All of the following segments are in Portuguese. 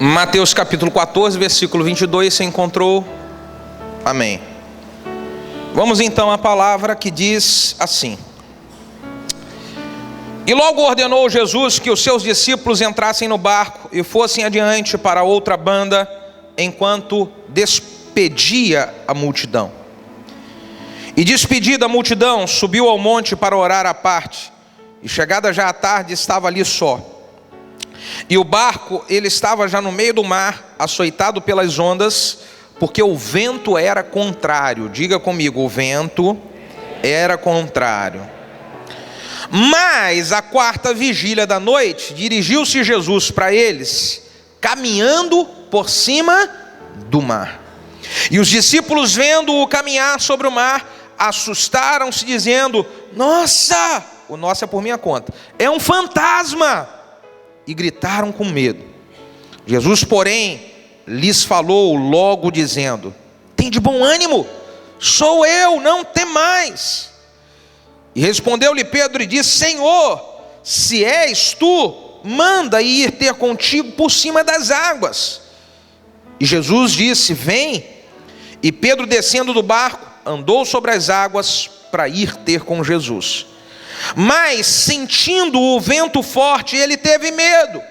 Mateus capítulo 14, versículo 22, você encontrou? Amém. Vamos então à palavra que diz assim: E logo ordenou Jesus que os seus discípulos entrassem no barco e fossem adiante para outra banda, enquanto despedia a multidão. E despedida a multidão, subiu ao monte para orar à parte, e chegada já a tarde, estava ali só. E o barco, ele estava já no meio do mar, açoitado pelas ondas, porque o vento era contrário. Diga comigo, o vento era contrário. Mas à quarta vigília da noite, dirigiu-se Jesus para eles, caminhando por cima do mar. E os discípulos, vendo-o caminhar sobre o mar, assustaram-se, dizendo: Nossa! O nosso é por minha conta. É um fantasma! E gritaram com medo. Jesus, porém, lhes falou logo dizendo: Tende bom ânimo, sou eu, não temais. E respondeu-lhe Pedro e disse: Senhor, se és tu, manda ir ter contigo por cima das águas. E Jesus disse: Vem. E Pedro, descendo do barco, andou sobre as águas para ir ter com Jesus. Mas, sentindo o vento forte, ele teve medo,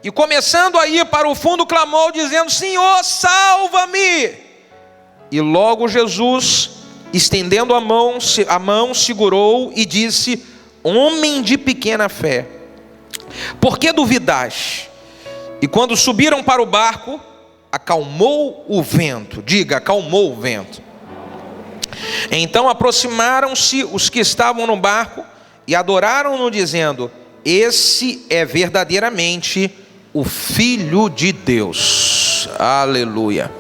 e começando a ir para o fundo, clamou, dizendo: Senhor, salva-me! E logo Jesus, estendendo a mão, segurou e disse: Homem de pequena fé, por que duvidaste? E quando subiram para o barco, acalmou o vento. Diga, acalmou o vento. Então aproximaram-se os que estavam no barco e adoraram-no, dizendo: Esse é verdadeiramente o Filho de Deus. Aleluia.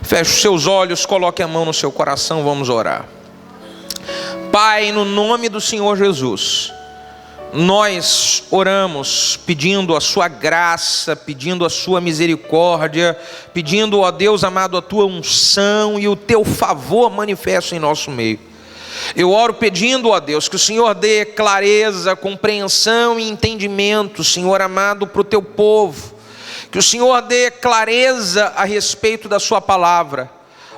Feche os seus olhos, coloque a mão no seu coração, vamos orar. Pai, no nome do Senhor Jesus, nós oramos pedindo a sua graça, pedindo a sua misericórdia, pedindo, ó Deus amado, a tua unção e o teu favor manifesto em nosso meio. Eu oro pedindo, ó Deus, que o Senhor dê clareza, compreensão e entendimento, Senhor amado, para o teu povo. Que o Senhor dê clareza a respeito da sua palavra.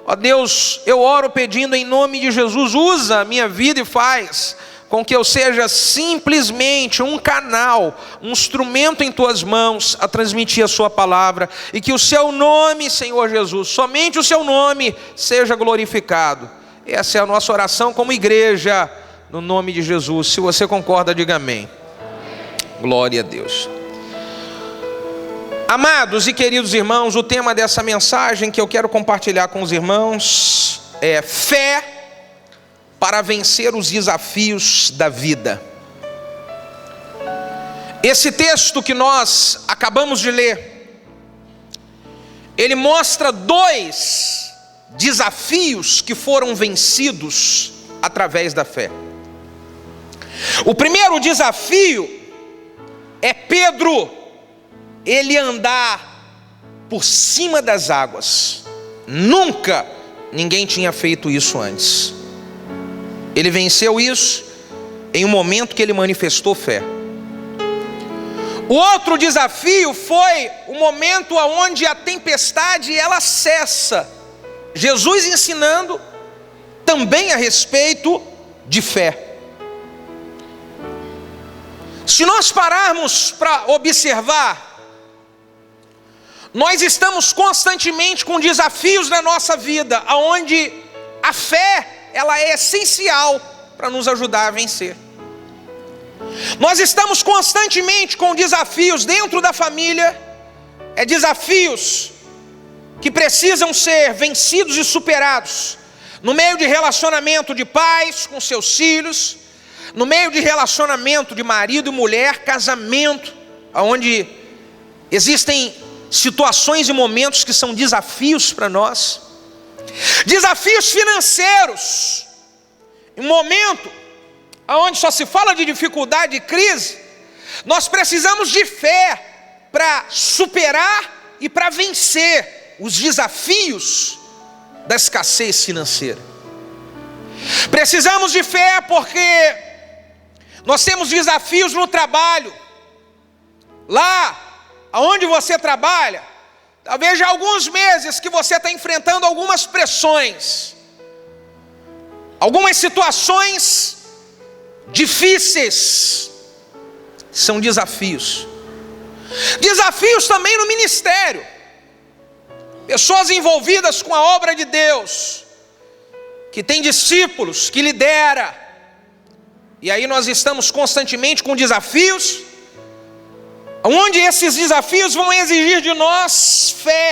Ó Deus, eu oro pedindo em nome de Jesus, usa a minha vida e faz com que eu seja simplesmente um canal, um instrumento em tuas mãos a transmitir a sua palavra. E que o seu nome, Senhor Jesus, somente o seu nome seja glorificado. Essa é a nossa oração como igreja, no nome de Jesus. Se você concorda, diga amém. Glória a Deus. Amados e queridos irmãos, o tema dessa mensagem que eu quero compartilhar com os irmãos é fé para vencer os desafios da vida. Esse texto que nós acabamos de ler, ele mostra dois desafios que foram vencidos através da fé. O primeiro desafio é Pedro, ele andar por cima das águas. Nunca ninguém tinha feito isso antes. Ele venceu isso em um momento que ele manifestou fé. O outro desafio foi o momento onde a tempestade ela cessa. Jesus ensinando também a respeito de fé. Se nós pararmos para observar, nós estamos constantemente com desafios na nossa vida, onde a fé ela é essencial para nos ajudar a vencer. Nós estamos constantemente com desafios dentro da família, desafios que precisam ser vencidos e superados, no meio de relacionamento de pais com seus filhos, no meio de relacionamento de marido e mulher, casamento, onde existem situações e momentos que são desafios para nós, desafios financeiros, um momento onde só se fala de dificuldade e crise, nós precisamos de fé para superar e para vencer os desafios da escassez financeira. Precisamos de fé porque nós temos desafios no trabalho. Lá aonde você trabalha, talvez já há alguns meses que você está enfrentando algumas pressões, algumas situações difíceis, são desafios. Desafios também no ministério, pessoas envolvidas com a obra de Deus, que tem discípulos, que lidera, e aí nós estamos constantemente com desafios, onde esses desafios vão exigir de nós fé.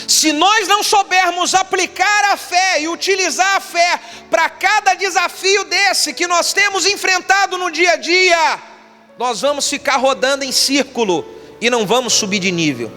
Se nós não soubermos aplicar a fé e utilizar a fé para cada desafio desse que nós temos enfrentado no dia a dia, nós vamos ficar rodando em círculo e não vamos subir de nível.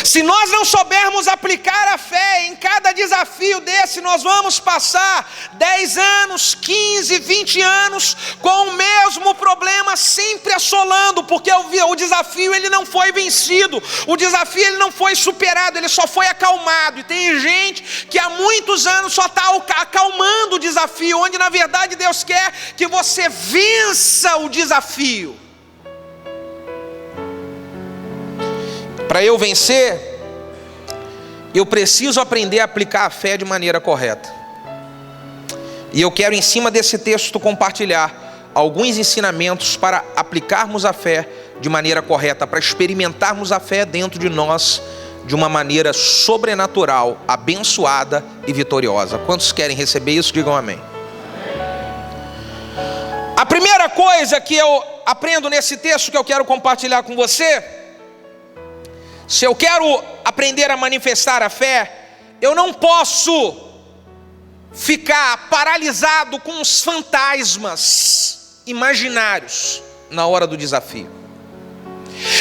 Se nós não soubermos aplicar a fé em cada desafio desse, nós vamos passar 10 anos, 15, 20 anos com o mesmo problema sempre assolando, porque o desafio ele não foi vencido, o desafio ele não foi superado, ele só foi acalmado. E tem gente que há muitos anos só está acalmando o desafio, onde na verdade Deus quer que você vença o desafio. Para eu vencer, eu preciso aprender a aplicar a fé de maneira correta. E eu quero, em cima desse texto, compartilhar alguns ensinamentos para aplicarmos a fé de maneira correta, para experimentarmos a fé dentro de nós de uma maneira sobrenatural, abençoada e vitoriosa. Quantos querem receber isso? Digam amém. A primeira coisa que eu aprendo nesse texto que eu quero compartilhar com você, se eu quero aprender a manifestar a fé, eu não posso ficar paralisado com os fantasmas imaginários na hora do desafio.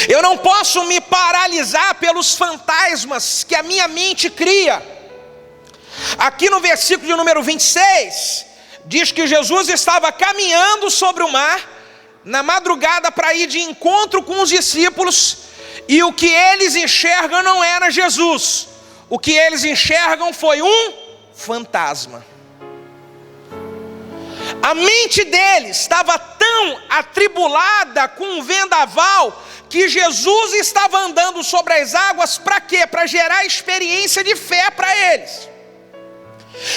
Eu não posso me paralisar pelos fantasmas que a minha mente cria. Aqui no versículo de número 26, diz que Jesus estava caminhando sobre o mar, na madrugada para ir de encontro com os discípulos, e o que eles enxergam não era Jesus. O que eles enxergam foi um fantasma. A mente deles estava tão atribulada com um vendaval, que Jesus estava andando sobre as águas para quê? Para gerar experiência de fé para eles.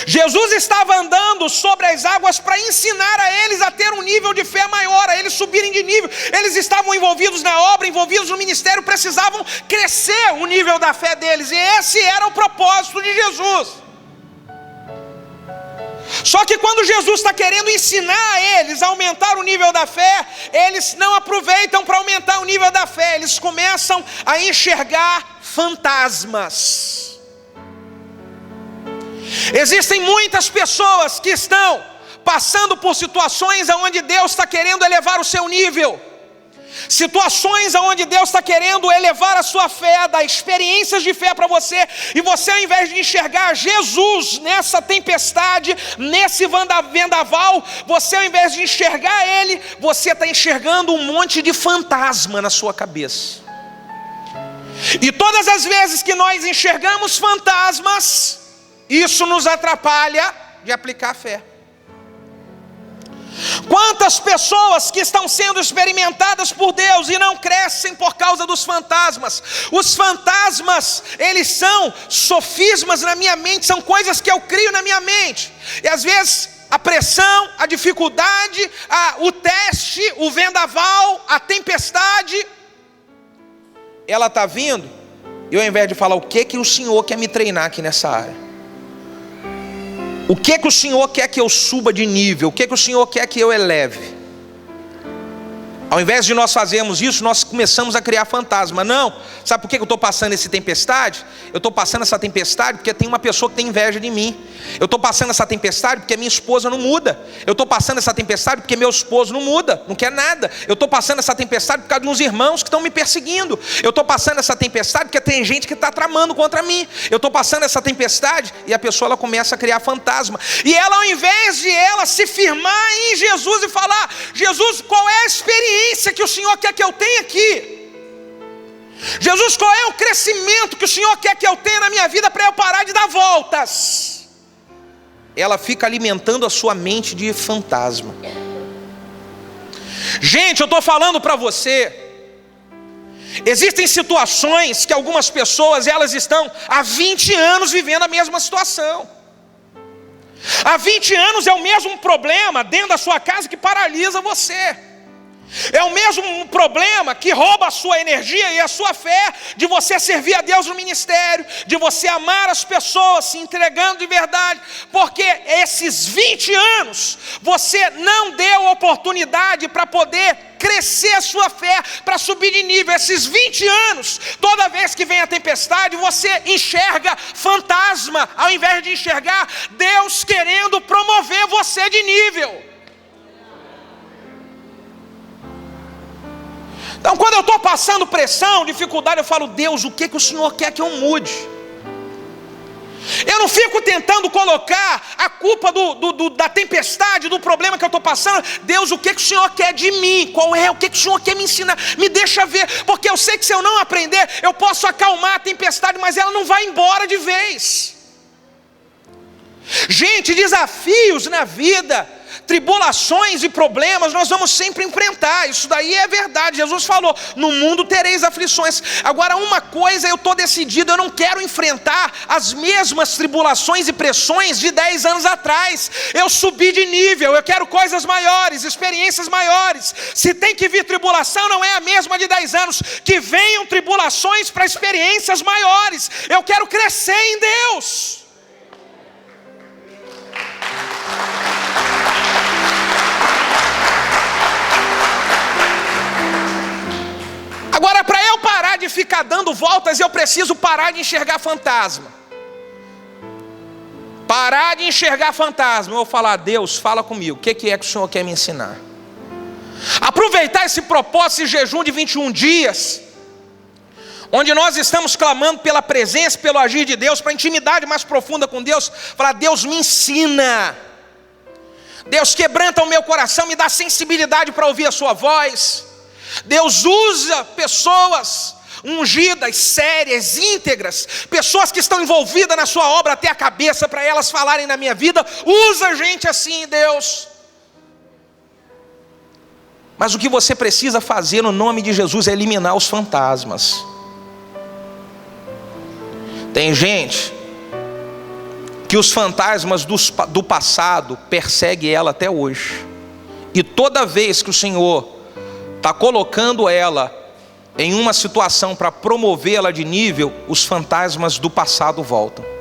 Jesus estava andando sobre as águas para ensinar a eles a ter um nível de fé maior, a eles subirem de nível. Eles estavam envolvidos na obra, envolvidos no ministério, precisavam crescer o nível da fé deles, e esse era o propósito de Jesus. Só que quando Jesus está querendo ensinar a eles a aumentar o nível da fé, eles não aproveitam para aumentar o nível da fé, eles começam a enxergar fantasmas. Existem muitas pessoas que estão passando por situações onde Deus está querendo elevar o seu nível, situações onde Deus está querendo elevar a sua fé, dar experiências de fé para você, e você, ao invés de enxergar Jesus nessa tempestade, nesse vendaval, você, ao invés de enxergar Ele, você está enxergando um monte de fantasma na sua cabeça. E todas as vezes que nós enxergamos fantasmas, isso nos atrapalha de aplicar a fé. Quantas pessoas que estão sendo experimentadas por Deus e não crescem por causa dos fantasmas? Os fantasmas, eles são sofismas na minha mente, são coisas que eu crio na minha mente. E às vezes a pressão, a dificuldade, o teste, o vendaval, a tempestade, ela está vindo, e ao invés de falar o que o Senhor quer me treinar aqui nessa área, o que o Senhor quer que eu suba de nível, o que o Senhor quer que eu eleve, ao invés de nós fazermos isso, nós começamos a criar fantasma. Não, sabe por que eu estou passando essa tempestade? Eu estou passando essa tempestade porque tem uma pessoa que tem inveja de mim. Eu estou passando essa tempestade porque minha esposa não muda. Eu estou passando essa tempestade porque meu esposo não muda, não quer nada. Eu estou passando essa tempestade por causa de uns irmãos que estão me perseguindo. Eu estou passando essa tempestade porque tem gente que está tramando contra mim. Eu estou passando essa tempestade, e a pessoa ela começa a criar fantasma. E ela, ao invés de ela se firmar em Jesus e falar: Jesus, qual é a experiência que o Senhor quer que eu tenha aqui? Jesus, qual é o crescimento que o Senhor quer que eu tenha na minha vida para eu parar de dar voltas? Ela fica alimentando a sua mente de fantasma. Gente, eu estou falando para você Existem situações que algumas pessoas, elas estão há 20 anos vivendo a mesma situação. Há 20 anos é o mesmo problema dentro da sua casa que paralisa você. É o mesmo problema que rouba a sua energia e a sua fé de você servir a Deus no ministério, de você amar as pessoas, se entregando de verdade, porque esses 20 anos você não deu oportunidade para poder crescer a sua fé, para subir de nível. Esses 20 anos, toda vez que vem a tempestade, você enxerga fantasma, ao invés de enxergar Deus querendo promover você de nível. Então, quando eu estou passando pressão, dificuldade, eu falo: Deus, o que o Senhor quer que eu mude? Eu não fico tentando colocar a culpa da tempestade, do problema que eu estou passando. Deus, o que o Senhor quer de mim? Qual é? O que o Senhor quer me ensinar? Me deixa ver, porque eu sei que se eu não aprender, eu posso acalmar a tempestade, mas ela não vai embora de vez. Gente, desafios na vida, tribulações e problemas nós vamos sempre enfrentar. Isso daí é verdade. Jesus falou: no mundo tereis aflições. Agora, uma coisa eu estou decidido: eu não quero enfrentar as mesmas tribulações e pressões de 10 anos atrás. Eu subi de nível, eu quero coisas maiores, experiências maiores. Se tem que vir tribulação, não é a mesma de 10 anos. Que venham tribulações para experiências maiores. Eu quero crescer em Deus. Agora, para eu parar de ficar dando voltas, eu preciso parar de enxergar fantasma. Parar de enxergar fantasma. Eu vou falar: Deus, fala comigo, o que é que o Senhor quer me ensinar? Aproveitar esse propósito de jejum de 21 dias, onde nós estamos clamando pela presença, pelo agir de Deus, para intimidade mais profunda com Deus. Falar: Deus, me ensina. Deus, quebranta o meu coração, me dá sensibilidade para ouvir a sua voz. Deus, usa pessoas ungidas, sérias, íntegras, pessoas que estão envolvidas na sua obra até a cabeça, para elas falarem na minha vida. Usa gente assim, Deus. Mas o que você precisa fazer no nome de Jesus é eliminar os fantasmas. Tem gente que os fantasmas do passado perseguem ela até hoje, e toda vez que o Senhor está colocando ela em uma situação para promovê-la de nível, os fantasmas do passado voltam.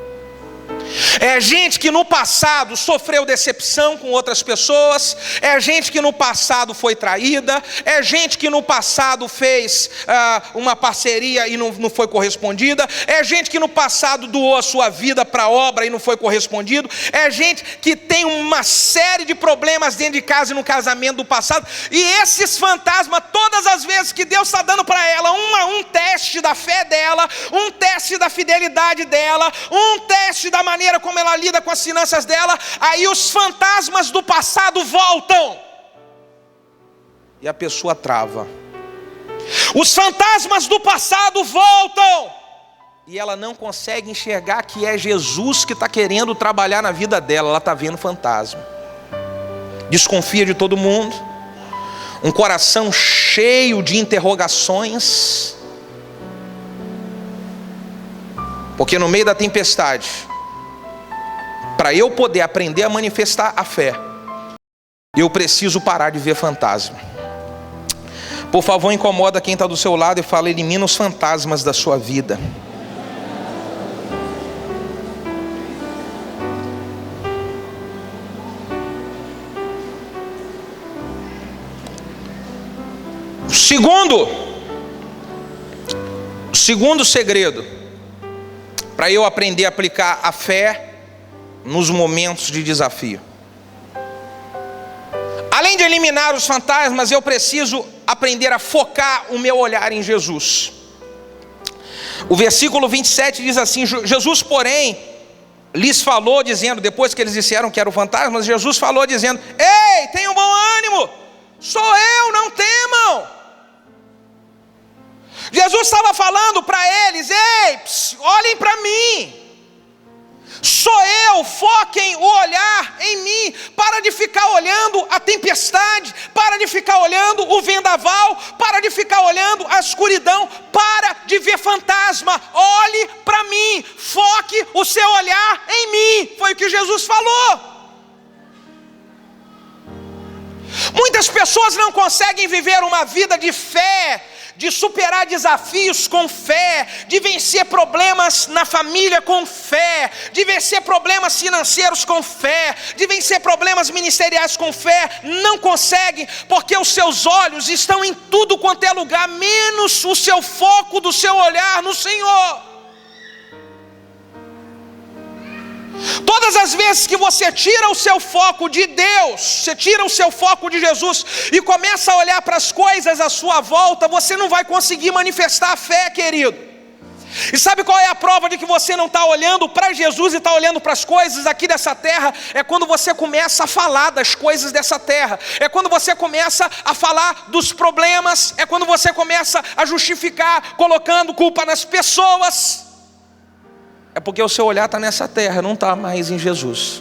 É gente que no passado sofreu decepção com outras pessoas, é gente que no passado foi traída, é gente que no passado fez uma parceria e não foi correspondida, é gente que no passado doou a sua vida para a obra e não foi correspondido, é gente que tem uma série de problemas dentro de casa e no casamento do passado. E esses fantasmas, todas as vezes que Deus está dando para ela um teste da fé dela, um teste da fidelidade dela, um teste da maneira como ela lida com as finanças dela, aí os fantasmas do passado voltam e a pessoa trava. Os fantasmas do passado voltam e ela não consegue enxergar que é Jesus que está querendo trabalhar na vida dela. Ela está vendo fantasma, desconfia de todo mundo, um coração cheio de interrogações, porque no meio da tempestade, para eu poder aprender a manifestar a fé, eu preciso parar de ver fantasma. Por favor, incomoda quem está do seu lado e fala: elimina os fantasmas da sua vida. O segundo segredo para eu aprender a aplicar a fé nos momentos de desafio, além de eliminar os fantasmas, eu preciso aprender a focar o meu olhar em Jesus. O versículo 27 diz assim: Jesus, porém, lhes falou dizendo, depois que eles disseram que eram fantasmas, Jesus falou dizendo: ei, tenham bom ânimo, sou eu, não temam. Jesus estava falando para eles: ei, olhem para mim, sou foquem o olhar em mim. Para de ficar olhando a tempestade, para de ficar olhando o vendaval, para de ficar olhando a escuridão, para de ver fantasma. Olhe para mim, foque o seu olhar em mim. Foi o que Jesus falou. Muitas pessoas não conseguem viver uma vida de fé, de superar desafios com fé, de vencer problemas na família com fé, de vencer problemas financeiros com fé, de vencer problemas ministeriais com fé. Não conseguem, porque os seus olhos estão em tudo quanto é lugar, menos o seu foco do seu olhar no Senhor. Todas as vezes que você tira o seu foco de Deus, você tira o seu foco de Jesus e começa a olhar para as coisas à sua volta, você não vai conseguir manifestar a fé, querido. E sabe qual é a prova de que você não está olhando para Jesus e está olhando para as coisas aqui dessa terra? É quando você começa a falar das coisas dessa terra, é quando você começa a falar dos problemas, é quando você começa a justificar colocando culpa nas pessoas. É porque o seu olhar está nessa terra, não está mais em Jesus.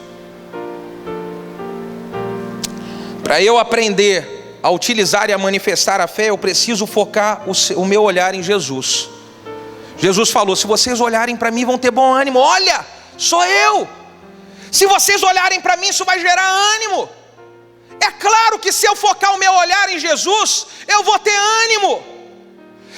Para eu aprender a utilizar e a manifestar a fé, eu preciso focar o meu olhar em Jesus. Jesus falou: se vocês olharem para mim, vão ter bom ânimo. Olha, sou eu. Se vocês olharem para mim, isso vai gerar ânimo. É claro que se eu focar o meu olhar em Jesus, eu vou ter ânimo.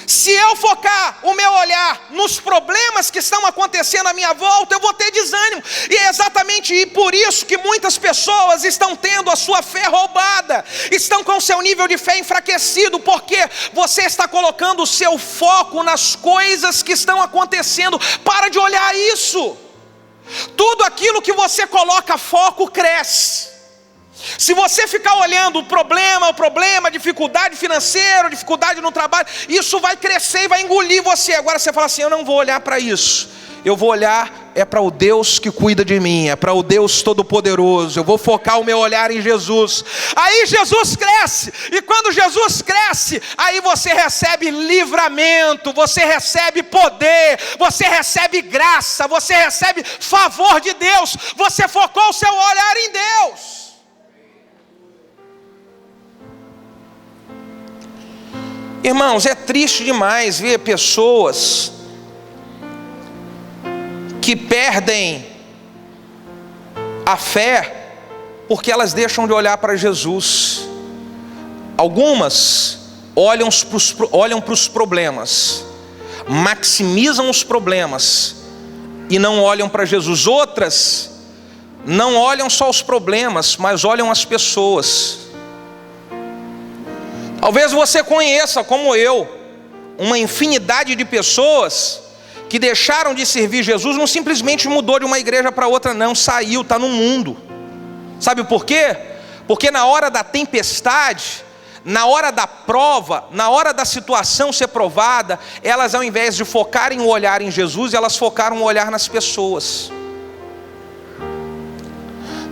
Se eu focar o meu olhar nos problemas que estão acontecendo à minha volta, eu vou ter desânimo. E é exatamente por isso que muitas pessoas estão tendo a sua fé roubada, estão com o seu nível de fé enfraquecido, porque você está colocando o seu foco nas coisas que estão acontecendo. Para de olhar isso. Tudo aquilo que você coloca foco cresce. Se você ficar olhando o problema, dificuldade financeira, dificuldade no trabalho, isso vai crescer e vai engolir você. Agora você fala assim: eu não vou olhar para isso, eu vou olhar para o Deus que cuida de mim, é para o Deus Todo-Poderoso. Eu vou focar o meu olhar em Jesus. Aí Jesus cresce, e quando Jesus cresce, aí você recebe livramento, você recebe poder, você recebe graça, você recebe favor de Deus. Você focou o seu olhar em Deus. Irmãos, é triste demais ver pessoas que perdem a fé porque elas deixam de olhar para Jesus. Algumas olham para os problemas, maximizam os problemas e não olham para Jesus. Outras não olham só os problemas, mas olham as pessoas. Talvez você conheça, como eu, uma infinidade de pessoas que deixaram de servir Jesus, não simplesmente mudou de uma igreja para outra, não, saiu, está no mundo. Sabe por quê? Porque na hora da tempestade, na hora da prova, na hora da situação ser provada, elas, ao invés de focarem o olhar em Jesus, elas focaram o olhar nas pessoas.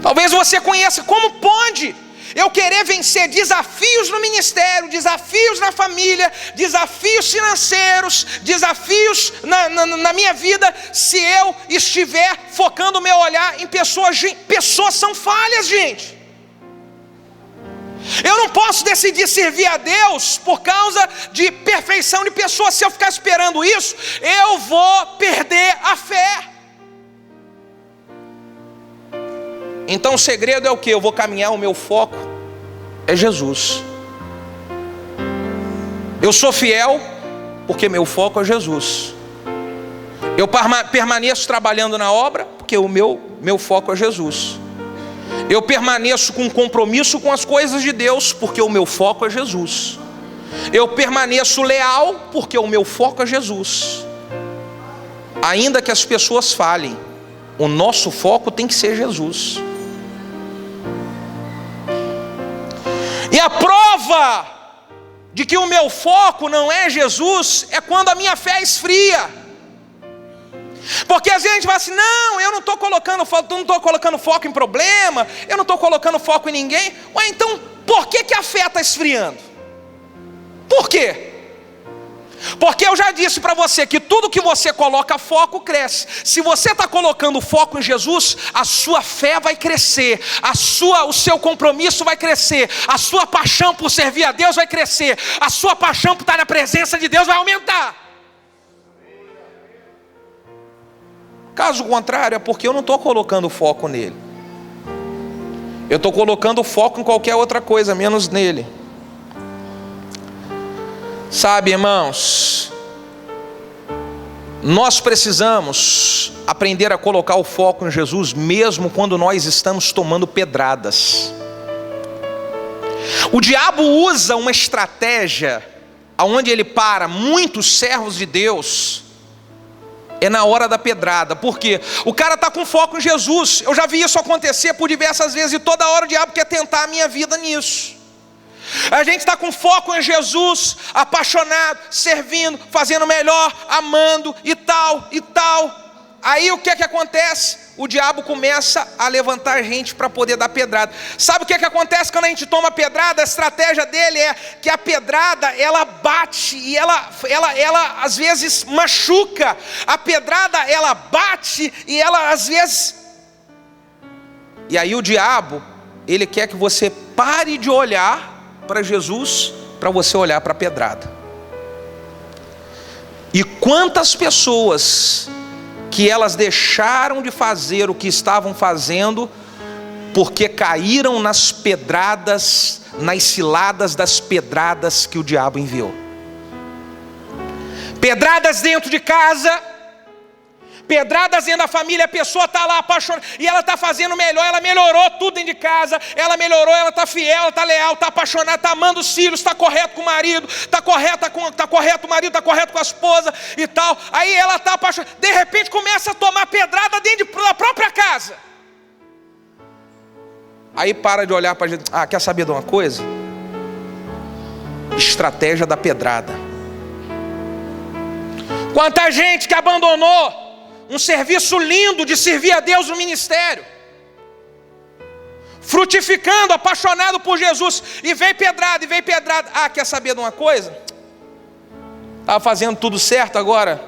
Talvez você conheça. Como pode eu querer vencer desafios no ministério, desafios na família, desafios financeiros, desafios na minha vida, se eu estiver focando o meu olhar em pessoas? Pessoas são falhas, gente. Eu não posso decidir servir a Deus por causa de perfeição de pessoas. Se eu ficar esperando isso, eu vou perder a fé. Então o segredo é o que? Eu vou caminhar, o meu foco é Jesus. Eu sou fiel porque meu foco é Jesus. Eu permaneço trabalhando na obra porque o meu foco é Jesus. Eu permaneço com compromisso com as coisas de Deus porque o meu foco é Jesus. Eu permaneço leal porque o meu foco é Jesus. Ainda que as pessoas falhem, o nosso foco tem que ser Jesus. E a prova de que o meu foco não é Jesus é quando a minha fé esfria. Porque às vezes a gente fala assim: não, eu não estou colocando foco em problema, eu não estou colocando foco em ninguém. Ué, então por que a fé está esfriando? Por quê? Porque eu já disse para você que tudo que você coloca foco cresce. Se você está colocando foco em Jesus, a sua fé vai crescer, o seu compromisso vai crescer, a sua paixão por servir a Deus vai crescer, a sua paixão por estar na presença de Deus vai aumentar. Caso contrário, é porque eu não estou colocando foco nele. Eu estou colocando foco em qualquer outra coisa, menos nele. Sabe, irmãos, nós precisamos aprender a colocar o foco em Jesus, mesmo quando nós estamos tomando pedradas. O diabo usa uma estratégia onde ele para muitos servos de Deus, é na hora da pedrada. Por quê? O cara está com foco em Jesus. Eu já vi isso acontecer por diversas vezes, e toda hora o diabo quer tentar a minha vida nisso. A gente está com foco em Jesus, apaixonado, servindo, fazendo melhor, amando e tal e tal. Aí o que é que acontece? O diabo começa a levantar a gente para poder dar pedrada. Sabe o que é que acontece quando a gente toma pedrada? A estratégia dele é que a pedrada, ela bate e ela às vezes machuca. A pedrada, ela bate e ela às vezes... E aí o diabo, ele quer que você pare de olhar para Jesus, para você olhar para a pedrada. E quantas pessoas que elas deixaram de fazer o que estavam fazendo porque caíram nas pedradas, nas ciladas das pedradas que o diabo enviou. Pedradas dentro de casa, pedradas dentro da família. A pessoa está lá apaixonada e ela está fazendo melhor, ela melhorou tudo dentro de casa, ela melhorou, ela está fiel, ela está leal, está apaixonada, está amando os filhos, está correto com o marido, está correto o marido, está correto com a esposa e tal. Aí ela está apaixonada, de repente começa a tomar pedrada dentro da própria casa. Aí para de olhar para a gente. Quer saber de uma coisa? Estratégia da pedrada. Quanta gente que abandonou um serviço lindo de servir a Deus no ministério, frutificando, apaixonado por Jesus, e veio pedrada, quer saber de uma coisa? Estava fazendo tudo certo agora,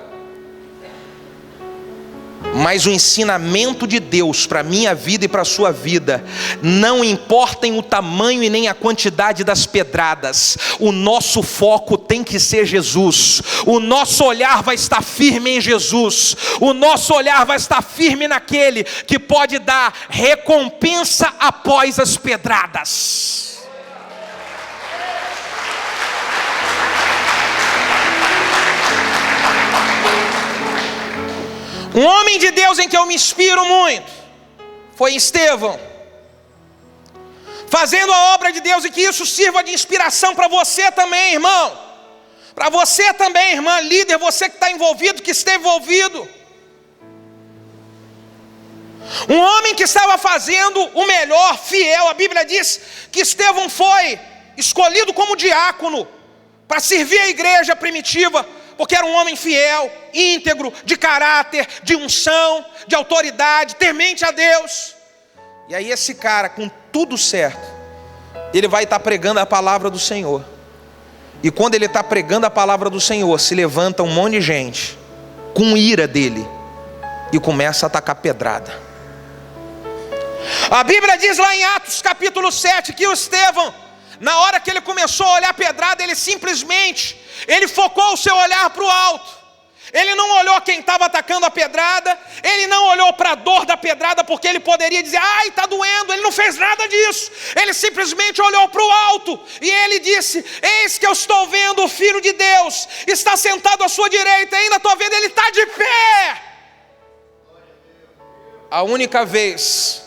mas o ensinamento de Deus para a minha vida e para a sua vida, não importem o tamanho e nem a quantidade das pedradas, o nosso foco tem que ser Jesus. O nosso olhar vai estar firme em Jesus. O nosso olhar vai estar firme naquele que pode dar recompensa após as pedradas. Um homem de Deus em que eu me inspiro muito foi Estevão, fazendo a obra de Deus, e que isso sirva de inspiração para você também, irmão, para você também, irmã, líder, você que está envolvido, que esteve envolvido. Um homem que estava fazendo o melhor, fiel. A Bíblia diz que Estevão foi escolhido como diácono para servir a igreja primitiva, porque era um homem fiel, íntegro, de caráter, de unção, de autoridade, temente a Deus. E aí esse cara, com tudo certo, ele vai estar pregando a palavra do Senhor. E quando ele está pregando a palavra do Senhor, se levanta um monte de gente com ira dele e começa a atacar pedrada. A Bíblia diz lá em Atos capítulo 7 que o Estevão, na hora que ele começou a olhar a pedrada, ele focou o seu olhar para o alto. Ele não olhou quem estava atacando a pedrada, ele não olhou para a dor da pedrada, porque ele poderia dizer, está doendo. Ele não fez nada disso. Ele simplesmente olhou para o alto e ele disse, eis que eu estou vendo o Filho de Deus, está sentado à sua direita, ainda estou vendo, ele está de pé. A única vez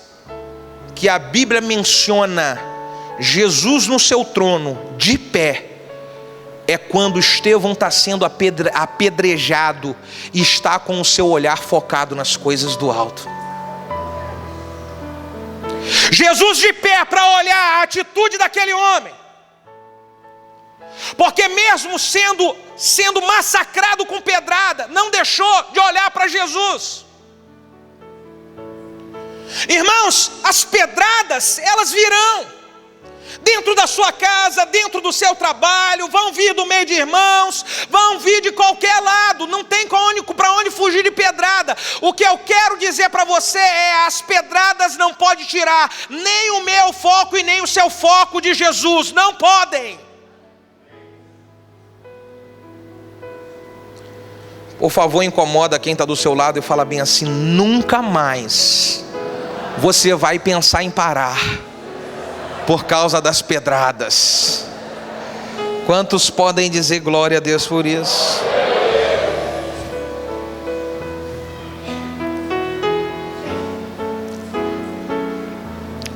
que a Bíblia menciona Jesus no seu trono, de pé, é quando Estevão está sendo apedrejado e está com o seu olhar focado nas coisas do alto. Jesus de pé para olhar a atitude daquele homem, porque mesmo sendo massacrado com pedrada, não deixou de olhar para Jesus. Irmãos, as pedradas, elas virão. dentro da sua casa, dentro do seu trabalho, vão vir do meio de irmãos, vão vir de qualquer lado, não tem para onde fugir de pedrada. O que eu quero dizer para você é: as pedradas não podem tirar nem o meu foco e nem o seu foco de Jesus, não podem. Por favor, incomoda quem está do seu lado e fala bem assim: nunca mais você vai pensar em parar por causa das pedradas. Quantos podem dizer glória a Deus por isso?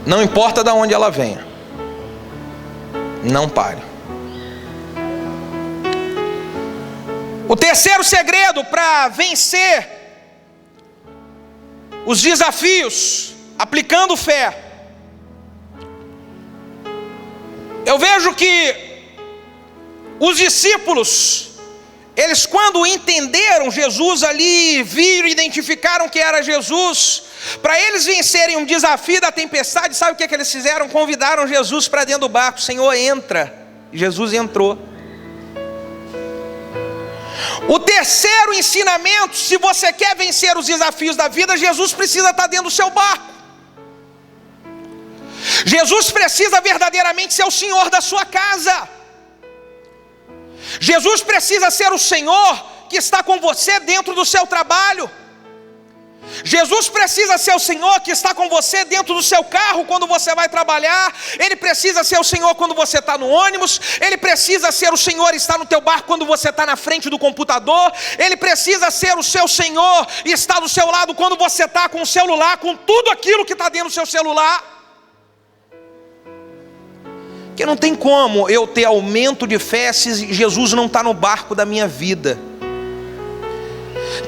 Não importa de onde ela venha, não pare. O terceiro segredo para vencer os desafios aplicando fé. Eu vejo que os discípulos, eles quando entenderam Jesus ali, viram, identificaram que era Jesus, para eles vencerem um desafio da tempestade, sabe o que eles fizeram? Convidaram Jesus para dentro do barco. Senhor, entra. Jesus entrou. O terceiro ensinamento: se você quer vencer os desafios da vida, Jesus precisa estar dentro do seu barco. Jesus precisa verdadeiramente ser o Senhor da sua casa. Jesus precisa ser o Senhor que está com você dentro do seu trabalho. Jesus precisa ser o Senhor que está com você dentro do seu carro quando você vai trabalhar. Ele precisa ser o Senhor quando você está no ônibus. Ele precisa ser o Senhor e estar no teu barco quando você está na frente do computador. Ele precisa ser o seu Senhor e estar do seu lado quando você está com o celular, com tudo aquilo que está dentro do seu celular. Porque não tem como eu ter aumento de fé se Jesus não está no barco da minha vida.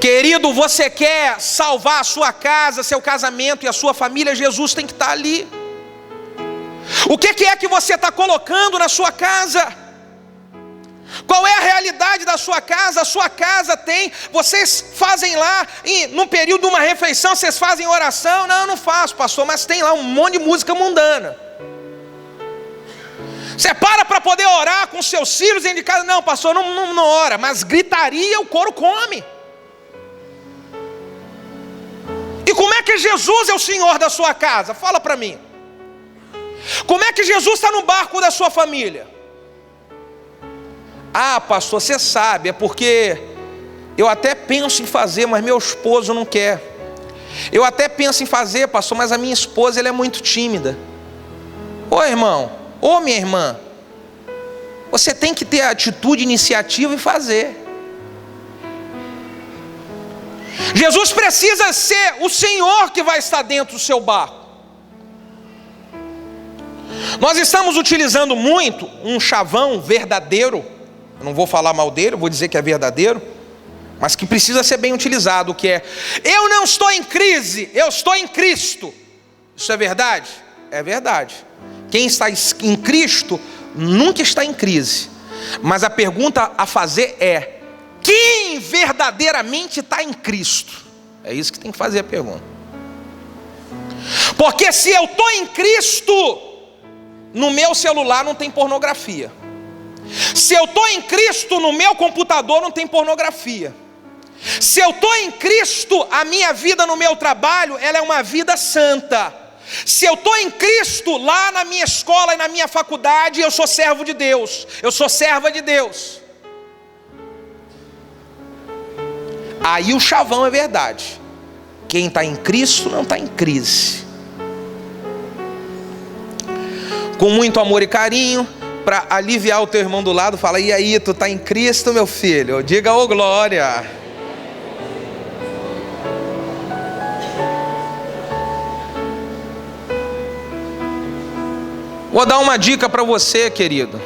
Querido, você quer salvar a sua casa, seu casamento e a sua família, Jesus tem que estar ali. O que é que você está colocando na sua casa? Qual é a realidade da sua casa? A sua casa tem, vocês fazem lá, no período de uma refeição, vocês fazem oração? Não, eu não faço, pastor, mas tem lá um monte de música mundana. Você para poder orar com seus filhos dentro de casa? Não, pastor, não ora, mas gritaria o couro come. E como é que Jesus é o Senhor da sua casa? Fala para mim. Como é que Jesus está no barco da sua família? Ah, pastor, você sabe, é porque eu até penso em fazer, mas meu esposo não quer. Eu até penso em fazer, pastor, mas a minha esposa ela é muito tímida. Ô irmão, ô minha irmã, você tem que ter atitude, iniciativa e fazer. Jesus precisa ser o Senhor que vai estar dentro do seu barco. Nós estamos utilizando muito um chavão verdadeiro. Eu não vou falar mal dele, eu vou dizer que é verdadeiro, mas que precisa ser bem utilizado, que é: eu não estou em crise, eu estou em Cristo. Isso é verdade? É verdade. Quem está em Cristo nunca está em crise. Mas a pergunta a fazer é: quem verdadeiramente está em Cristo? É isso que tem que fazer a pergunta. Porque se eu estou em Cristo, no meu celular não tem pornografia. Se eu estou em Cristo, no meu computador não tem pornografia. Se eu estou em Cristo, a minha vida no meu trabalho, ela é uma vida santa. Se eu estou em Cristo, lá na minha escola e na minha faculdade, eu sou servo de Deus, eu sou serva de Deus. Aí o chavão é verdade. Quem está em Cristo não está em crise. Com muito amor e carinho, para aliviar o teu irmão do lado, fala: e aí, tu está em Cristo, meu filho? Diga: ô glória. Vou dar uma dica para você, querido.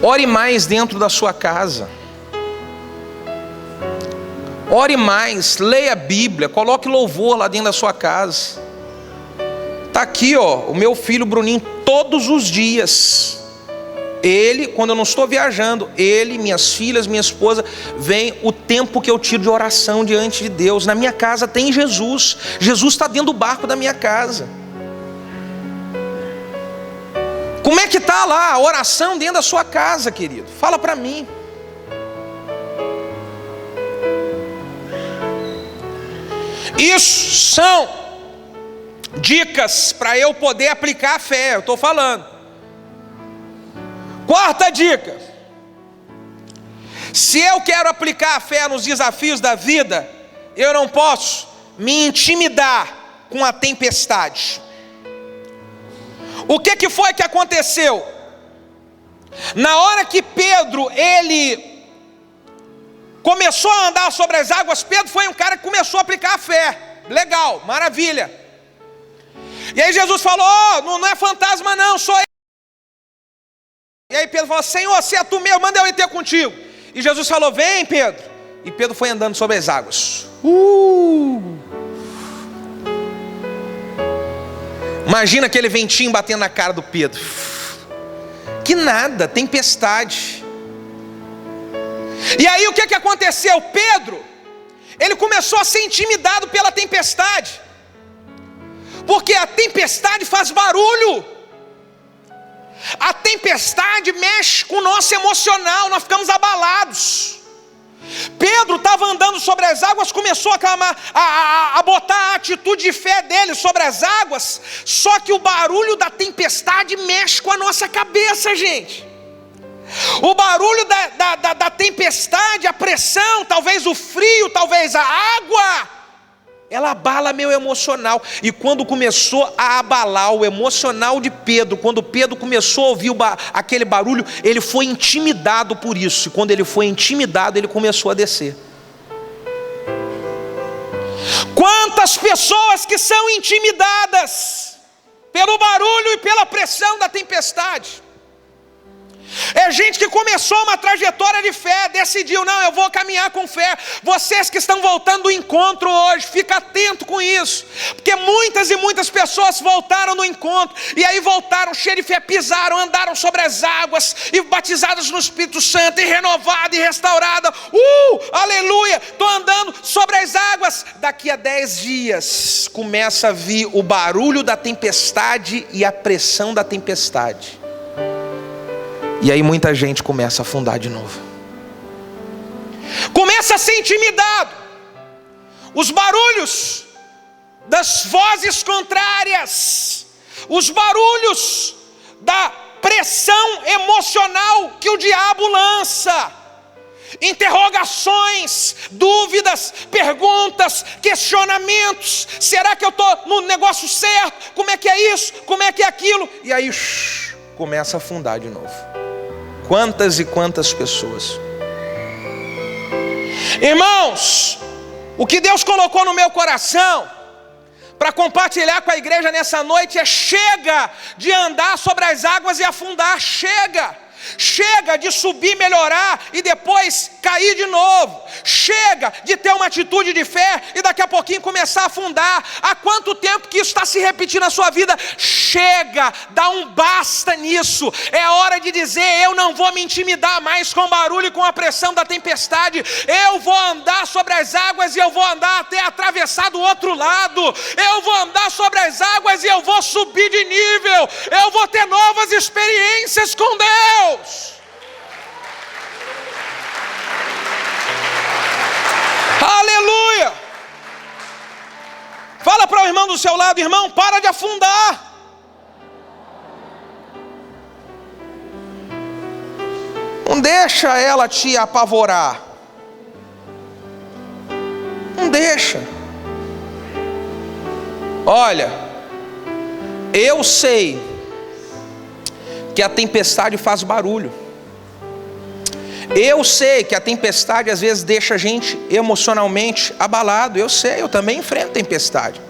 Ore mais dentro da sua casa. Ore mais, leia a Bíblia, coloque louvor lá dentro da sua casa. Está aqui, ó, o meu filho Bruninho, todos os dias. Ele, quando eu não estou viajando, ele, minhas filhas, minha esposa, vem o tempo que eu tiro de oração diante de Deus. Na minha casa tem Jesus. Jesus está dentro do barco da minha casa. Como é que está lá a oração dentro da sua casa, querido? Fala para mim. Isso são dicas para eu poder aplicar a fé, eu estou falando. Quarta dica: se eu quero aplicar a fé nos desafios da vida, eu não posso me intimidar com a tempestade. O que foi que aconteceu? Na hora que Pedro, ele começou a andar sobre as águas, Pedro foi um cara que começou a aplicar a fé. Legal, maravilha. E aí Jesus falou: não é fantasma não, sou eu. E aí Pedro falou: Senhor, se é tu mesmo, manda eu ir ter contigo. E Jesus falou: vem, Pedro. E Pedro foi andando sobre as águas. Imagina aquele ventinho batendo na cara do Pedro. Que nada, tempestade. E aí o que aconteceu? Pedro, ele começou a ser intimidado pela tempestade, porque a tempestade faz barulho. A tempestade mexe com o nosso emocional, nós ficamos abalados. Pedro estava andando sobre as águas, começou a botar a atitude de fé dele sobre as águas. Só que o barulho da tempestade mexe com a nossa cabeça, gente. O barulho da tempestade, a pressão, talvez o frio, talvez a água, ela abala meu emocional. E quando começou a abalar o emocional de Pedro, quando Pedro começou a ouvir aquele barulho, ele foi intimidado por isso. E quando ele foi intimidado, ele começou a descer. Quantas pessoas que são intimidadas pelo barulho e pela pressão da tempestade. É gente que começou uma trajetória de fé, decidiu: não, eu vou caminhar com fé. Vocês que estão voltando do encontro hoje, fica atento com isso, porque muitas e muitas pessoas voltaram no encontro, e aí voltaram cheios de fé, pisaram, andaram sobre as águas, e batizadas no Espírito Santo, e renovada e restaurada. Aleluia, estou andando sobre as águas. Daqui a 10 dias começa a vir o barulho da tempestade e a pressão da tempestade. E aí muita gente começa a afundar de novo. Começa a ser intimidado. Os barulhos das vozes contrárias, os barulhos da pressão emocional que o diabo lança. Interrogações, dúvidas, perguntas, questionamentos. Será que eu estou no negócio certo? Como é que é isso? Como é que é aquilo? E aí começa a afundar de novo. Quantas e quantas pessoas. Irmãos, o que Deus colocou no meu coração para compartilhar com a igreja nessa noite é: chega de andar sobre as águas e afundar. Chega de subir, melhorar e depois cair de novo. Chega de ter uma atitude de fé e daqui a pouquinho começar a afundar. Há quanto tempo que isso está se repetindo na sua vida? Chega, dá um basta nisso. É hora de dizer: eu não vou me intimidar mais com o barulho e com a pressão da tempestade. Eu vou andar sobre as águas e eu vou andar até atravessar do outro lado. Eu vou andar sobre as águas e eu vou subir de nível. Eu vou ter novas experiências com Deus. Aleluia! Fala para o irmão do seu lado: irmão, para de afundar. Não deixa ela te apavorar. Não deixa. Olha, eu sei que a tempestade faz barulho. Eu sei que a tempestade às vezes deixa a gente emocionalmente abalado. Eu sei, eu também enfrento tempestade.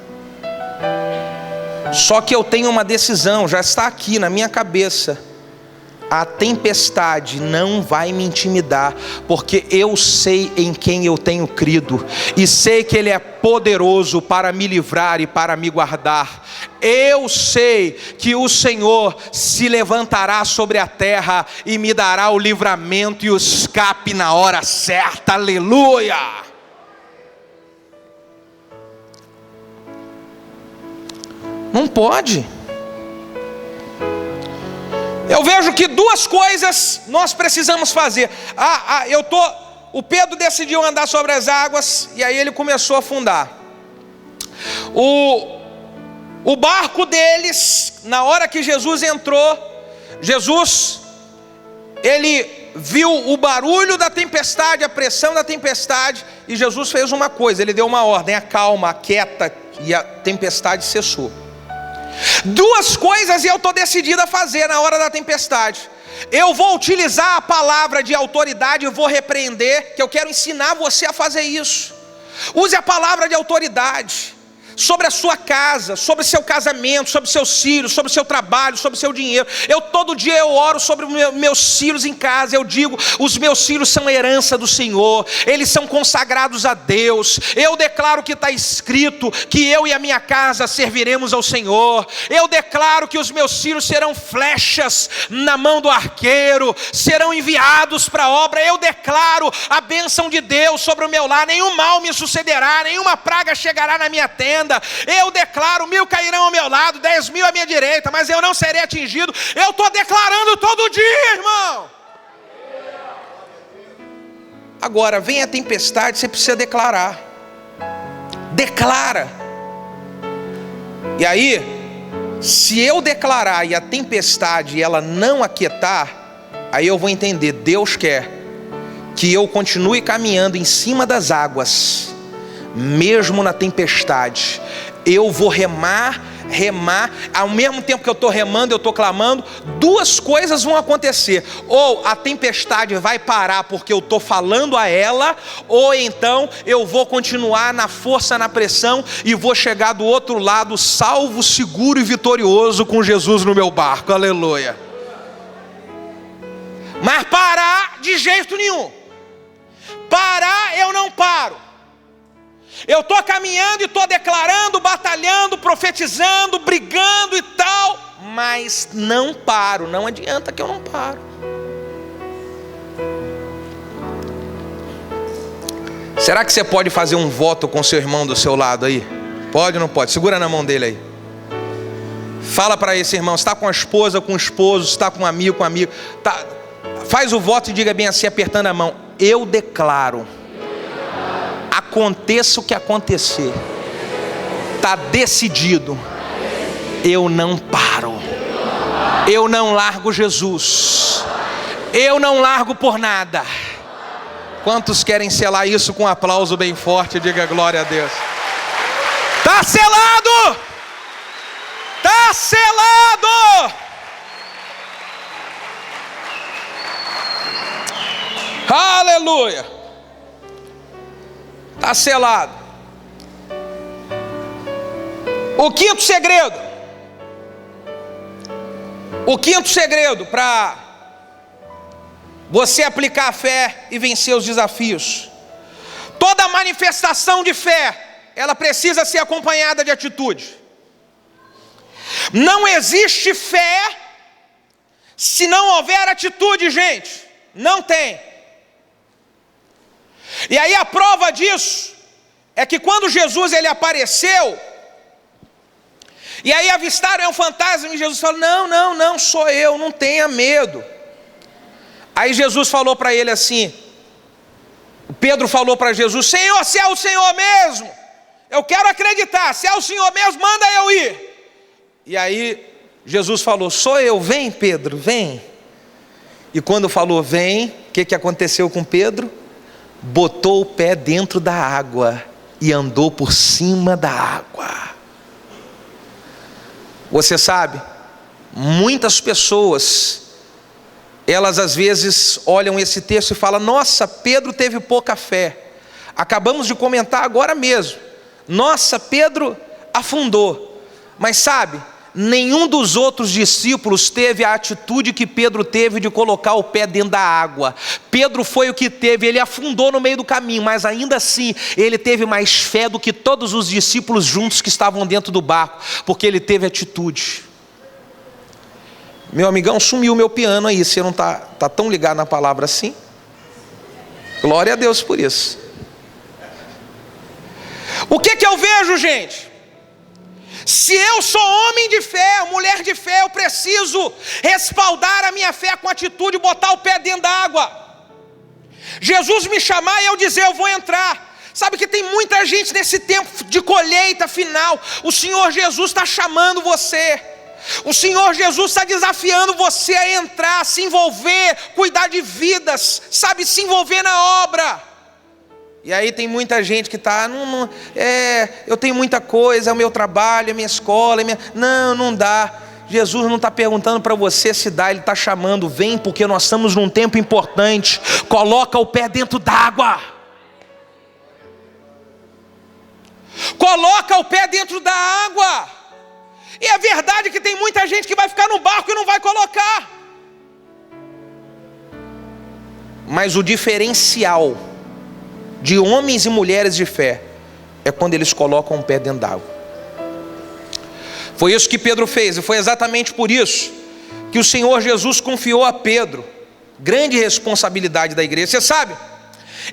Só que eu tenho uma decisão, já está aqui na minha cabeça: a tempestade não vai me intimidar, porque eu sei em quem eu tenho crido, e sei que Ele é poderoso para me livrar e para me guardar. Eu sei que o Senhor se levantará sobre a terra e me dará o livramento e o escape na hora certa. Aleluia! Não pode. Eu vejo que duas coisas nós precisamos fazer. O Pedro decidiu andar sobre as águas e aí ele começou a afundar. O barco deles, na hora que Jesus entrou, ele viu o barulho da tempestade, a pressão da tempestade, e Jesus fez uma coisa, ele deu uma ordem: acalma, aquieta, e a tempestade cessou. Duas coisas eu estou decidido a fazer na hora da tempestade. Eu vou utilizar a palavra de autoridade e vou repreender, que eu quero ensinar você a fazer isso. Use a palavra de autoridade sobre a sua casa, sobre o seu casamento, sobre seus filhos, sobre o seu trabalho, sobre o seu dinheiro. Todo dia eu oro sobre meus filhos em casa. Eu digo: os meus filhos são herança do Senhor, eles são consagrados a Deus. Eu declaro que está escrito que eu e a minha casa serviremos ao Senhor. Eu declaro que os meus filhos serão flechas na mão do arqueiro, serão enviados para a obra. Eu declaro a bênção de Deus sobre o meu lar: nenhum mal me sucederá, nenhuma praga chegará na minha tenda. Eu declaro: 1000 cairão ao meu lado, 10.000 à minha direita, mas eu não serei atingido. Eu estou declarando todo dia, irmão. Agora vem a tempestade, você precisa declarar. Declara. E aí, se eu declarar e a tempestade ela não aquietar, aí eu vou entender: Deus quer que eu continue caminhando em cima das águas, mesmo na tempestade. Eu vou remar, ao mesmo tempo que eu estou remando, eu estou clamando. Duas coisas vão acontecer: ou a tempestade vai parar porque eu estou falando a ela, ou então eu vou continuar na força, na pressão, e vou chegar do outro lado salvo, seguro e vitorioso com Jesus no meu barco. Aleluia. Mas parar de jeito nenhum. Parar eu não paro. Eu estou caminhando e estou declarando, batalhando, profetizando, brigando e tal, mas não paro. Não adianta que eu não paro. Será que você pode fazer um voto com seu irmão do seu lado aí? Pode ou não pode? Segura na mão dele aí. Fala para esse irmão: está com a esposa, com o esposo, está com um amigo, com um amigo. Faz o voto e diga bem assim, apertando a mão: eu declaro, aconteça o que acontecer, está decidido, eu não paro, eu não largo Jesus, eu não largo por nada. Quantos querem selar isso com um aplauso bem forte? Diga glória a Deus. Está selado, está selado. Aleluia. Está selado. O quinto segredo para você aplicar a fé e vencer os desafios: toda manifestação de fé, ela precisa ser acompanhada de atitude. Não existe fé se não houver atitude, gente. Não tem. E aí a prova disso é que quando Jesus ele apareceu, e aí avistaram um fantasma, e Jesus falou: não, sou eu, não tenha medo. Aí Jesus falou para ele assim, Pedro falou para Jesus: Senhor, se é o Senhor mesmo, eu quero acreditar, se é o Senhor mesmo, manda eu ir. E aí Jesus falou: sou eu, vem Pedro, vem. E quando falou vem, o que aconteceu com Pedro? Botou o pé dentro da água e andou por cima da água. Você sabe, muitas pessoas, elas às vezes olham esse texto e falam: nossa, Pedro teve pouca fé. Acabamos de comentar agora mesmo, nossa, Pedro afundou. Mas sabe, nenhum dos outros discípulos teve a atitude que Pedro teve de colocar o pé dentro da água. Pedro foi o que teve, ele afundou no meio do caminho, mas ainda assim ele teve mais fé do que todos os discípulos juntos que estavam dentro do barco, porque ele teve atitude. Meu amigão, sumiu o meu piano aí, você não está tão ligado na palavra assim? Glória a Deus por isso. O que eu vejo, gente? Se eu sou homem de fé, mulher de fé, eu preciso respaldar a minha fé com atitude e botar o pé dentro da água. Jesus me chamar e eu dizer, eu vou entrar. Sabe que tem muita gente nesse tempo de colheita final. O Senhor Jesus está chamando você. O Senhor Jesus está desafiando você a entrar, se envolver, cuidar de vidas, sabe, se envolver na obra. E aí tem muita gente que está, eu tenho muita coisa, é o meu trabalho, é a minha escola, não dá. Jesus não está perguntando para você se dá, Ele está chamando, vem, porque nós estamos num tempo importante. Coloca o pé dentro d'água. Coloca o pé dentro da água. E é verdade que tem muita gente que vai ficar no barco e não vai colocar. Mas o diferencial de homens e mulheres de fé é quando eles colocam o pé dentro d'água. Foi isso que Pedro fez, e foi exatamente por isso que o Senhor Jesus confiou a Pedro grande responsabilidade da igreja. Você sabe,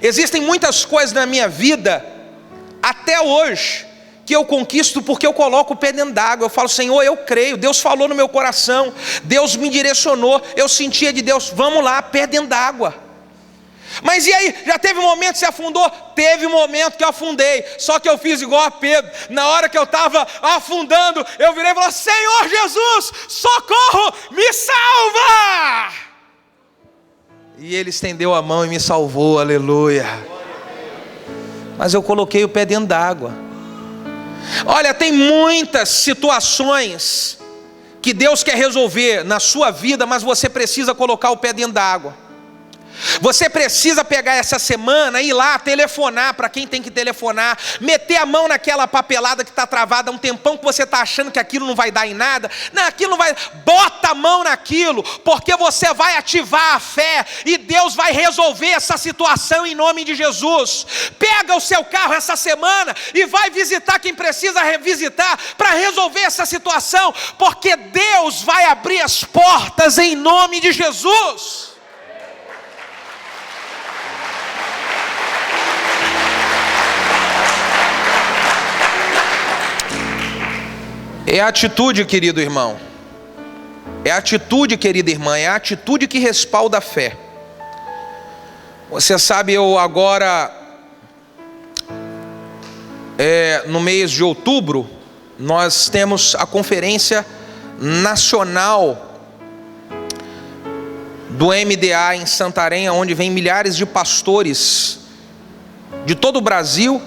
existem muitas coisas na minha vida até hoje que eu conquisto porque eu coloco o pé dentro d'água. Eu falo, Senhor, eu creio, Deus falou no meu coração, Deus me direcionou, eu sentia de Deus, vamos lá, pé dentro d'água. Mas e aí, já teve um momento que você afundou? Teve um momento que eu afundei, só que eu fiz igual a Pedro. Na hora que eu estava afundando, eu virei e falei, Senhor Jesus, socorro, me salva! E Ele estendeu a mão e me salvou, aleluia. Mas eu coloquei o pé dentro d'água. Olha, tem muitas situações que Deus quer resolver na sua vida, mas você precisa colocar o pé dentro da água. Você precisa pegar essa semana, ir lá, telefonar para quem tem que telefonar, meter a mão naquela papelada que está travada há um tempão, que você está achando que aquilo não vai dar em nada. Não, aquilo não vai. Bota a mão naquilo, porque você vai ativar a fé e Deus vai resolver essa situação em nome de Jesus. Pega o seu carro essa semana e vai visitar quem precisa revisitar para resolver essa situação, porque Deus vai abrir as portas em nome de Jesus. É a atitude, querido irmão. É a atitude, querida irmã. É a atitude que respalda a fé. Você sabe, eu agora, no mês de outubro, nós temos a conferência nacional do MDA em Santarém, onde vem milhares de pastores de todo o Brasil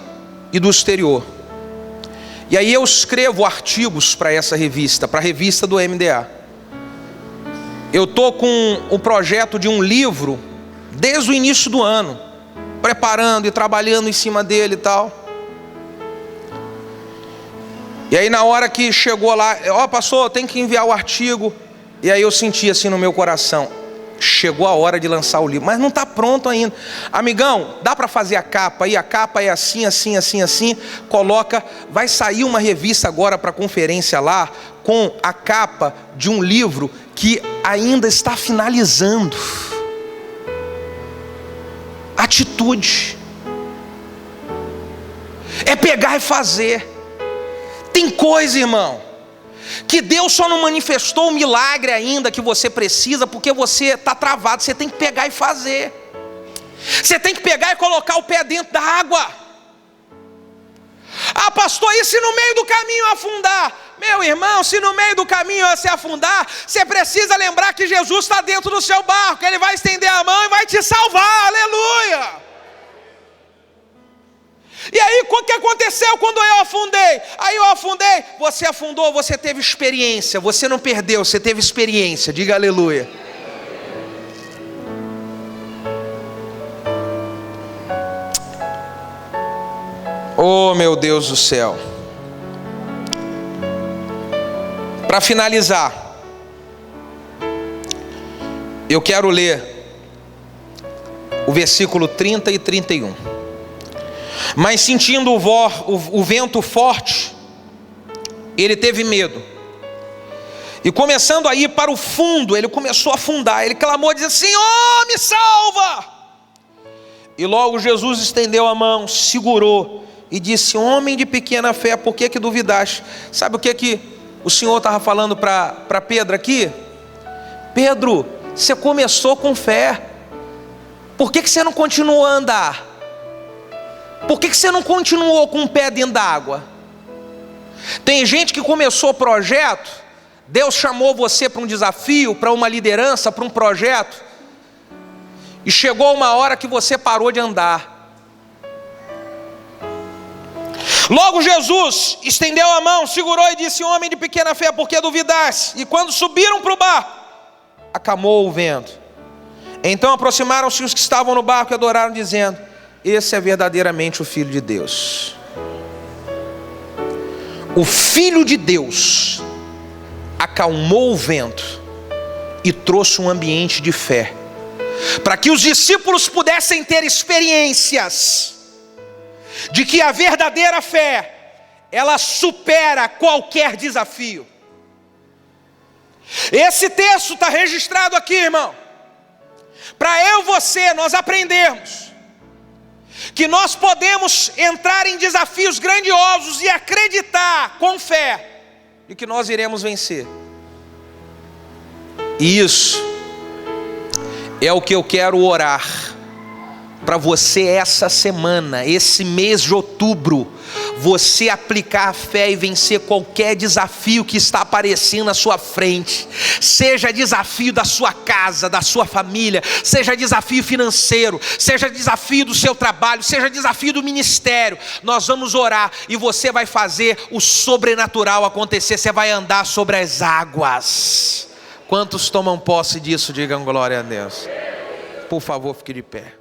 e do exterior. E aí eu escrevo artigos para essa revista, para a revista do MDA. Eu estou com o projeto de um livro desde o início do ano, preparando e trabalhando em cima dele e tal. E aí na hora que chegou lá, pastor, tem que enviar o artigo. E aí eu senti assim no meu coração, chegou a hora de lançar o livro, mas não está pronto ainda. Amigão, dá para fazer a capa aí? A capa é assim, assim, assim, assim. Coloca, vai sair uma revista agora para a conferência lá, com a capa de um livro que ainda está finalizando. Atitude é pegar e fazer. Tem coisa, irmão, que Deus só não manifestou o milagre ainda que você precisa, porque você está travado. Você tem que pegar e fazer. Você tem que pegar e colocar o pé dentro da água. Ah, pastor, e se no meio do caminho afundar? Meu irmão, se no meio do caminho você afundar, você precisa lembrar que Jesus está dentro do seu barco. Ele vai estender a mão e vai te salvar, aleluia. E aí, o que aconteceu quando eu afundei? Aí eu afundei, você afundou, você teve experiência. Você não perdeu, você teve experiência. Diga aleluia. Oh, meu Deus do céu. Para finalizar, eu quero ler o versículo 30 e 31. Mas sentindo o vento forte, ele teve medo. E começando a ir para o fundo, ele começou a afundar. Ele clamou, dizendo, Senhor, me salva! E logo Jesus estendeu a mão, segurou e disse: homem de pequena fé, por que duvidaste? Sabe o que o Senhor estava falando para Pedro aqui? Pedro, você começou com fé, por que você não continuou a andar? Por que você não continuou com o pé dentro da água? Tem gente que começou o projeto, Deus chamou você para um desafio, para uma liderança, para um projeto, e chegou uma hora que você parou de andar. Logo Jesus estendeu a mão, segurou e disse: homem de pequena fé, por que duvidaste? E quando subiram para o barco, acalmou o vento. Então aproximaram-se os que estavam no barco e adoraram, dizendo: esse é verdadeiramente o Filho de Deus. O Filho de Deus acalmou o vento e trouxe um ambiente de fé, para que os discípulos pudessem ter experiências de que a verdadeira fé, ela supera qualquer desafio. Esse texto está registrado aqui, irmão, para eu e você, nós aprendermos que nós podemos entrar em desafios grandiosos e acreditar com fé de que nós iremos vencer. E isso é o que eu quero orar para você essa semana, esse mês de outubro, você aplicar a fé e vencer qualquer desafio que está aparecendo à sua frente, seja desafio da sua casa, da sua família, seja desafio financeiro, seja desafio do seu trabalho, seja desafio do ministério. Nós vamos orar e você vai fazer o sobrenatural acontecer, você vai andar sobre as águas. Quantos tomam posse disso? Digam glória a Deus. Por favor, fique de pé.